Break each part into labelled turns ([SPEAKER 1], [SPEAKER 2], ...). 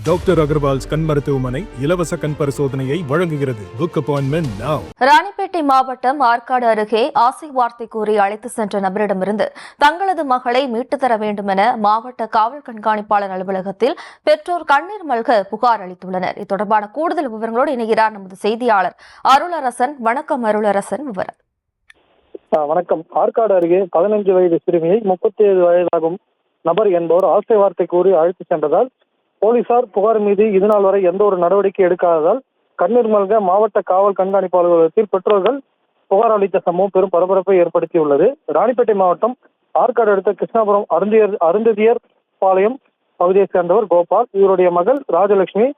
[SPEAKER 1] Doctor Agarwal's கண் மருத்துவமனை இலவச கண் பரிசோதனையை வழங்குகிறது. Book appointment now.
[SPEAKER 2] ராணிப்பேட்டை மாவட்டம் ஆற்காடு அருகே ஆசை வார்த்தை கூறி அழைத்து சென்ற நபரிடமிருந்து தங்களது மகளை மீட்டுத் தர வேண்டும் என மாவட்ட காவல் கண்காணிப்பாளர் அலுவலகத்தில் பெற்றோர் கண்ணீர் மல்க புகார் அளித்துள்ளனர். இது தொடர்பான கூடுதல் விவரங்களோடு இணைகிறார் நமது செய்தியாளர் அருளரசன். வணக்கம் அருளரசன், விவரம்.
[SPEAKER 3] வணக்கம். ஆற்காடு அருகே 15 வயது சிறுமியை 37 வயதாகும் நபர் என்பவர் ஆசை வார்த்தை கூறி அழைத்து சென்றதால் போலீசார் புகார் மீது இதுநாள் வரை எந்த ஒரு நடவடிக்கை எடுக்காததால் கண்ணீர் மல்க மாவட்ட காவல் கண்காணிப்பு அலுவலகத்தில் பெற்றோர்கள் புகார் அளித்த சம்பவம் பெரும் பரபரப்பை ஏற்படுத்தியுள்ளது. ராணிப்பேட்டை மாவட்டம் ஆற்காடு அடுத்த கிருஷ்ணாபுரம் அருந்ததியர் பாளையம் பகுதியைச் சேர்ந்தவர் கோபால். இவருடைய மகள் ராஜலட்சுமி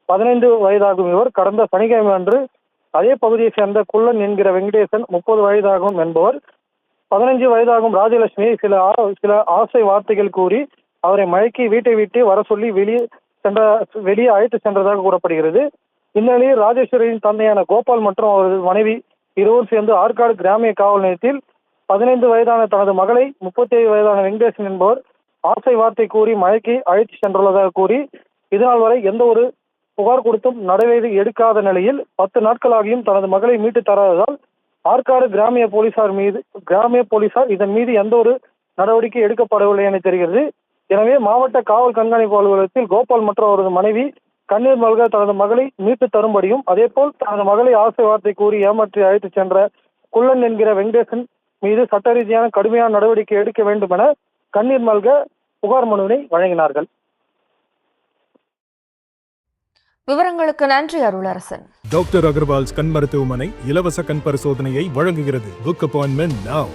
[SPEAKER 3] 15 வயதாகும் இவர் கடந்த சனிக்கிழமை அன்று அதே பகுதியை சேர்ந்த குள்ளன் என்கிற வெங்கடேசன் 30 வயதாகும் என்பவர் 15 வயதாகும் ராஜலட்சுமியை சில ஆசை வார்த்தைகள் கூறி அவரை மயக்கி வீட்டை விட்டு வர சொல்லி வெளியே அழைத்து சென்றதாக கூறப்படுகிறது. இந்நிலையில் ராஜேஸ்வரியின் தந்தையான கோபால் மற்றும் அவரது மனைவி இருவரும் சேர்ந்து ஆற்காடு கிராமிய காவல் நிலையத்தில் 15 வயதான தனது மகளை 37 வயதான வெங்கடேசன் என்பவர் ஆசை வார்த்தை கூறி மயக்கி அழைத்து சென்றுள்ளதாக கூறி இதனால் வரை எந்த ஒரு புகார் கொடுத்தும் நடவடிக்கை எடுக்காத நிலையில் 10 நாட்களாகியும் தனது மகளை மீட்டு தராததால் ஆற்காடு கிராமிய போலீசார் இதன் மீது எந்த ஒரு நடவடிக்கை எடுக்கப்படவில்லை என தெரிகிறது. எனவே மாவட்ட காவல் கண்காணிப்பு அலுவலகத்தில் கோபால் மற்றும் அவரது மனைவி கண்ணீர் மல்க தனது மகளை மீட்டு தரும்படியும் அதேபோல் தனது மகளை ஆசை வார்த்தை கூறி ஏமாற்றி அழைத்து சென்ற குள்ளன் என்கிற வெங்கடேசன் மீது சட்ட ரீதியான கடுமையான நடவடிக்கை எடுக்க வேண்டும் என கண்ணீர் மல்க புகார் மனுவினை வழங்கினார்கள்.
[SPEAKER 2] விவரங்களுக்கு நன்றி அருளரசன்.
[SPEAKER 1] டாக்டர் அகர்வால்ஸ் கண் மருத்துவமனை இலவச கண் பரிசோதனையை வழங்குகிறது. Book appointment now.